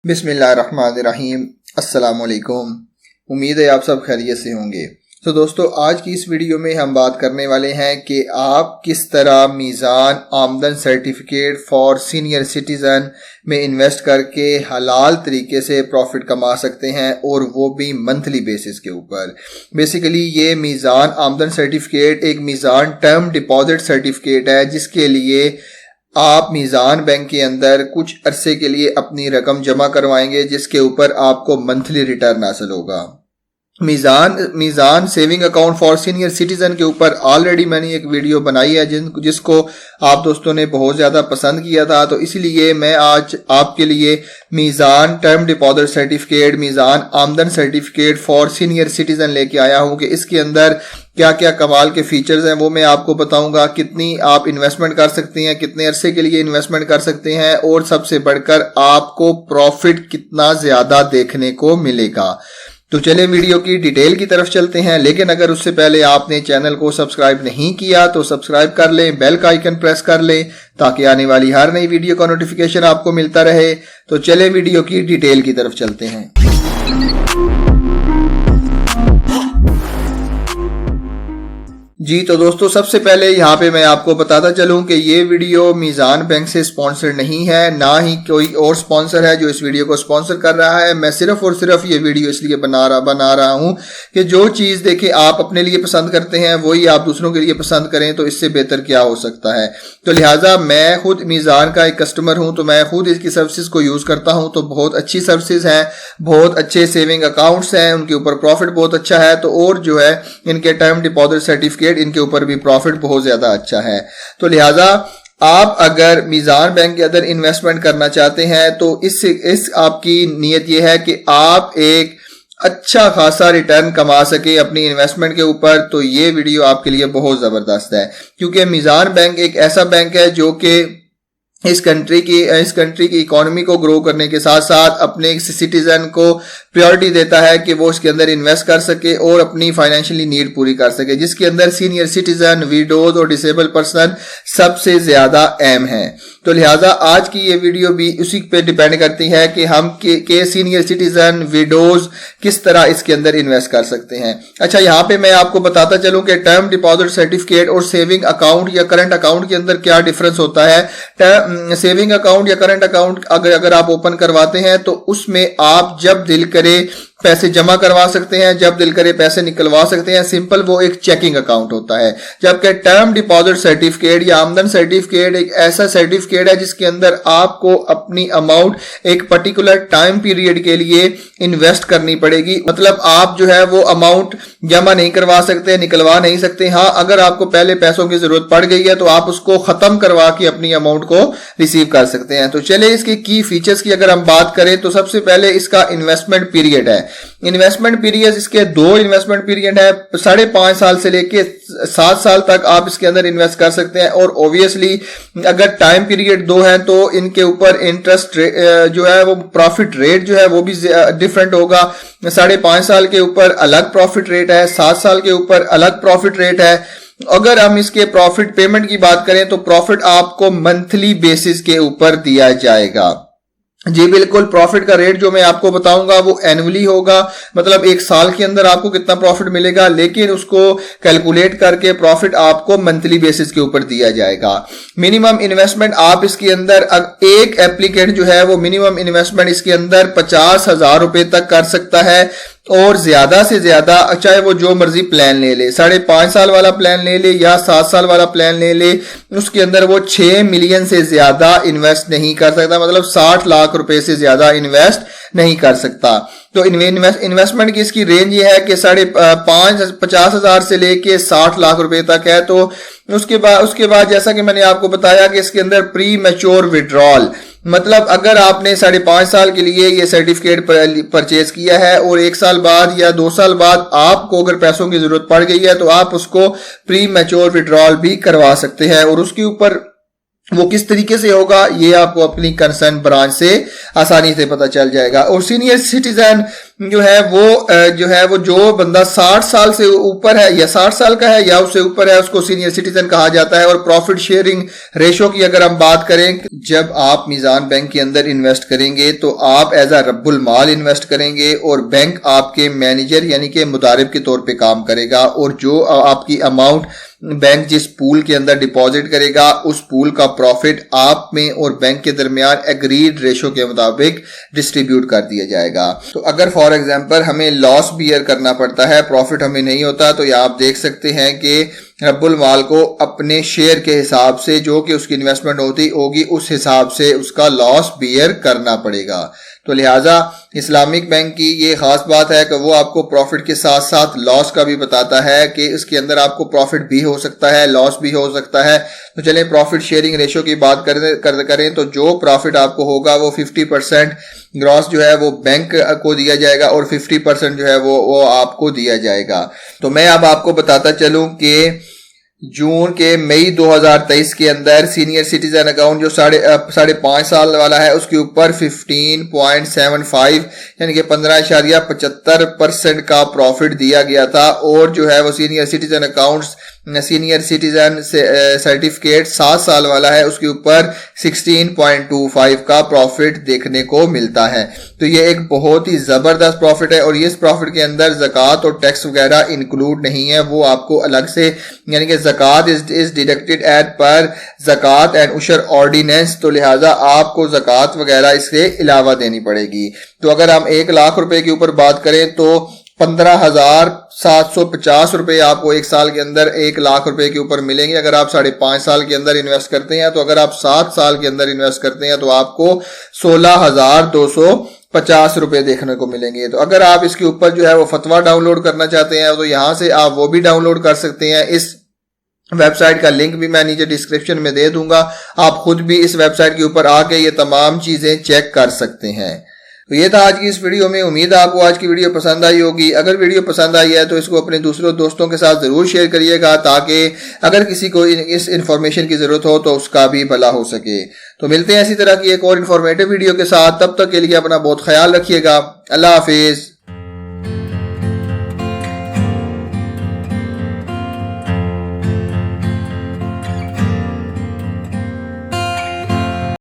बिस्मिल्लाहिर्रहमानिर्रहीम। अस्सलामुअलैकुम। उम्मीद है आप सब खैरियत से होंगे। तो दोस्तों, आज की इस वीडियो में हम बात करने वाले हैं कि आप किस तरह मीज़ान आमदन सर्टिफिकेट फॉर सीनियर सिटीज़न में इन्वेस्ट करके हलाल तरीके से प्रॉफिट कमा सकते हैं, और वो भी मंथली बेसिस के ऊपर। बेसिकली ये मीज़ान आमदन सर्टिफिकेट एक मीज़ान टर्म डिपॉजिट सर्टिफिकेट है, जिसके लिए आप मीज़ान बैंक के अंदर कुछ अरसे के लिए अपनी रकम जमा करवाएंगे, जिसके ऊपर आपको मंथली रिटर्न हासिल होगा। Meezan saving account for senior citizen के ऊपर ऑलरेडी मैंने एक वीडियो बनाई है जिसको आप दोस्तों ने बहुत ज़्यादा पसंद किया था। तो इसलिए मैं आज आपके लिए मीज़ान टर्म डिपॉजिट सर्टिफिकेट, मीज़ान आमदन सर्टिफिकेट फॉर सीनियर सिटीज़न लेके आया हूँ कि इसके अंदर क्या क्या कमाल के फीचर्स हैं वो मैं आपको बताऊंगा। कितनी आप इन्वेस्टमेंट कर सकते हैं, कितने अरसे के लिए इन्वेस्टमेंट कर सकते हैं, और सबसे बढ़कर आपको प्रॉफिट कितना ज़्यादा देखने को मिलेगा। तो चलिए वीडियो की डिटेल की तरफ चलते हैं। लेकिन अगर उससे पहले आपने चैनल को सब्सक्राइब नहीं किया तो सब्सक्राइब कर लें, बेल का आइकन प्रेस कर लें, ताकि आने वाली हर नई वीडियो का नोटिफिकेशन आपको मिलता रहे। तो चलिए वीडियो की डिटेल की तरफ चलते हैं। जी तो दोस्तों, सबसे पहले यहाँ पे मैं आपको बताता चलूँ कि ये वीडियो मीज़ान बैंक से स्पॉन्सर नहीं है, ना ही कोई और स्पॉन्सर है जो इस वीडियो को स्पॉन्सर कर रहा है। मैं सिर्फ और सिर्फ ये वीडियो इसलिए बना रहा हूँ कि जो चीज़ देखें आप अपने लिए पसंद करते हैं वही आप दूसरों के लिए पसंद करें, तो इससे बेहतर क्या हो सकता है। तो लिहाजा मैं खुद मीज़ान का एक कस्टमर हूँ, तो मैं खुद इसकी सर्विसेज को यूज़ करता हूँ। तो बहुत अच्छी सर्विसेज हैं, बहुत अच्छे सेविंग अकाउंट्स हैं, उनके ऊपर प्रॉफिट बहुत अच्छा है। तो और जो है इनके टर्म डिपॉजिट सर्टिफिकेट, इनके ऊपर भी प्रॉफिट बहुत ज्यादा अच्छा है। तो लिहाजा आप अगर मीज़ान बैंक के अंदर इन्वेस्टमेंट करना चाहते हैं तो इस आपकी नीयत यह है कि आप एक अच्छा खासा रिटर्न कमा सके अपनी इन्वेस्टमेंट के ऊपर, तो ये वीडियो आपके लिए बहुत जबरदस्त है। क्योंकि मीज़ान बैंक एक ऐसा बैंक है जो कि इस कंट्री की इकोनॉमी को ग्रो करने के साथ साथ अपने सिटीजन को प्रायोरिटी देता है कि वो इसके अंदर इन्वेस्ट कर सके और अपनी फाइनेंशियली नीड पूरी कर सके, जिसके अंदर सीनियर सिटीजन, विडोज और डिसेबल पर्सन सबसे ज्यादा अहम है। तो लिहाजा आज की ये वीडियो भी उसी पे डिपेंड करती है कि हम के सीनियर सिटीजन, विडोज किस तरह इसके अंदर इन्वेस्ट कर सकते हैं। अच्छा, यहाँ पे मैं आपको बताता चलूं कि टर्म डिपॉजिट सर्टिफिकेट और सेविंग अकाउंट या करंट अकाउंट के अंदर क्या डिफरेंस होता है। सेविंग अकाउंट या करंट अकाउंट अगर आप ओपन करवाते हैं तो उसमें आप जब दिल करे पैसे जमा करवा सकते हैं, जब दिल करे पैसे निकलवा सकते हैं। सिंपल वो एक चेकिंग अकाउंट होता है। जबकि टर्म डिपॉजिट सर्टिफिकेट या आमदन सर्टिफिकेट एक ऐसा सर्टिफिकेट है जिसके अंदर आपको अपनी अमाउंट एक पर्टिकुलर टाइम पीरियड के लिए इन्वेस्ट करनी पड़ेगी। मतलब आप जो है वो अमाउंट जमा नहीं करवा सकते, निकलवा नहीं सकते। हाँ, अगर आपको पहले पैसों की जरूरत पड़ गई है तो आप उसको खत्म करवा के अपनी अमाउंट को रिसीव कर सकते हैं। तो चलिए इसके की फीचर्स की अगर हम बात करें तो सबसे पहले इसका इन्वेस्टमेंट पीरियड है। इन्वेस्टमेंट पीरियड इसके दो इन्वेस्टमेंट पीरियड है, 5.5 साल से लेके 7 साल तक आप इसके अंदर इन्वेस्ट कर सकते हैं। और ऑब्वियसली अगर टाइम पीरियड 2 है तो इनके ऊपर इंटरेस्ट जो है वो प्रॉफिट रेट जो है वो भी डिफरेंट होगा। 5.5 साल के ऊपर अलग प्रॉफिट रेट है, 7 साल के ऊपर अलग प्रॉफिट रेट है। अगर हम इसके प्रॉफिट पेमेंट की बात करें तो प्रॉफिट आपको मंथली बेसिस के ऊपर दिया जाएगा। जी बिल्कुल, प्रॉफिट का रेट जो मैं आपको बताऊंगा वो एनुअली होगा, मतलब एक साल के अंदर आपको कितना प्रॉफिट मिलेगा, लेकिन उसको कैलकुलेट करके प्रॉफिट आपको मंथली बेसिस के ऊपर दिया जाएगा। मिनिमम इन्वेस्टमेंट आप इसके अंदर एक एप्लीकेंट जो है वो मिनिमम इन्वेस्टमेंट इसके अंदर 50,000 रुपए तक कर सकता है, और ज्यादा से ज्यादा चाहे वो जो मर्जी प्लान ले ले, 5.5 साल वाला प्लान ले ले या 7 साल वाला प्लान ले ले, उसके अंदर वो 6 मिलियन से ज्यादा इन्वेस्ट नहीं कर सकता। मतलब 60 लाख रुपए से ज्यादा इन्वेस्ट नहीं कर सकता। तो इन्वेस्टमेंट की इसकी रेंज ये है कि 50,000 से लेके 60 लाख रुपए तक है। तो उसके बाद जैसा कि मैंने आपको बताया कि इसके अंदर प्री मैच्योर विड्रॉल, मतलब अगर आपने 5.5 साल के लिए ये सर्टिफिकेट परचेज किया है और 1 साल बाद या 2 साल बाद आपको अगर पैसों की जरूरत पड़ गई है तो आप उसको प्री मैच्योर विड्रॉल भी करवा सकते हैं। और उसके ऊपर वो किस तरीके से होगा ये आपको अपनी कंसर्न ब्रांच से आसानी से पता चल जाएगा। और सीनियर सिटीजन जो है वो जो बंदा 60 साल से ऊपर है या 60 साल का है या उससे ऊपर है उसको सीनियर सिटीजन कहा जाता है। और प्रॉफिट शेयरिंग रेशो की अगर हम बात करें, जब आप मीज़ान बैंक के अंदर इन्वेस्ट करेंगे तो आप एज अ रब्बुल माल इन्वेस्ट करेंगे और बैंक आपके मैनेजर यानी कि मुदारिब के तौर पे काम करेगा। और जो आपकी अमाउंट बैंक जिस पूल के अंदर डिपॉजिट करेगा उस पूल का प्रॉफिट आप में और बैंक के दरमियान एग्रीड रेशो के मुताबिक डिस्ट्रीब्यूट कर दिया जाएगा। तो अगर फॉर एग्जांपल हमें लॉस बियर करना पड़ता है, प्रॉफिट हमें नहीं होता, तो यह आप देख सकते हैं कि रब्बुल माल को अपने शेयर के हिसाब से जो कि उसकी इन्वेस्टमेंट होगी उस हिसाब से उसका लॉस बियर करना पड़ेगा। तो लिहाजा इस्लामिक बैंक की ये खास बात है कि वो आपको प्रॉफिट के साथ साथ लॉस का भी बताता है कि इसके अंदर आपको प्रॉफिट भी हो सकता है, लॉस भी हो सकता है। तो चलें प्रॉफिट शेयरिंग रेशो की बात करें तो जो प्रॉफिट आपको होगा वो 50% ग्रॉस जो है वो बैंक को दिया जाएगा और 50% जो है वो आपको दिया जाएगा। तो मैं अब आपको बताता चलूं कि जून के मई 2023 के अंदर सीनियर सिटीजन अकाउंट जो साढ़े 5 साल वाला है उसके ऊपर 15.75 यानी कि 15.75% का प्रॉफिट दिया गया था। और जो है वो senior citizen accounts senior citizen certificate 7 साल वाला है उसके ऊपर 16.25 का प्रॉफिट देखने को मिलता है। तो ये एक बहुत ही जबरदस्त प्रॉफिट है और इस प्रॉफिट के अंदर ज़कात और टैक्स वगैरह इंक्लूड नहीं है, वो आपको अलग से यानी कि ज़कात इज डिडक्टेड एट पर ज़कात एंड उशर ऑर्डिनेंस। तो लिहाजा आपको ज़कात वगैरह इससे अलावा देनी पड़ेगी। तो अगर हम 1 लाख रुपए के ऊपर बात करें तो 15,750 रुपए आपको 1 साल के अंदर 1 लाख रुपए के ऊपर मिलेंगे। अगर आप 5.5 साल के अंदर इन्वेस्ट करते हैं, तो अगर आप 7 साल के अंदर इन्वेस्ट करते हैं तो आपको 16,250 रुपए देखने को मिलेंगे। तो अगर आप इसके ऊपर जो है वो फतवा डाउनलोड करना चाहते हैं तो यहां से आप वो भी डाउनलोड कर सकते हैं। इस वेबसाइट का लिंक भी मैं नीचे डिस्क्रिप्शन में दे दूंगा, आप खुद भी इस वेबसाइट के ऊपर आके ये तमाम चीजें चेक कर सकते हैं। तो ये था आज की इस वीडियो में। उम्मीद है आपको आज की वीडियो पसंद आई होगी। अगर वीडियो पसंद आई है तो इसको अपने दूसरों दोस्तों के साथ जरूर शेयर करिएगा ताकि अगर किसी को इस इंफॉर्मेशन की जरूरत हो तो उसका भी भला हो सके। तो मिलते हैं इसी तरह की एक और इन्फॉर्मेटिव वीडियो के साथ, तब तक के लिए अपना बहुत ख्याल रखिएगा। अल्लाह हाफिज।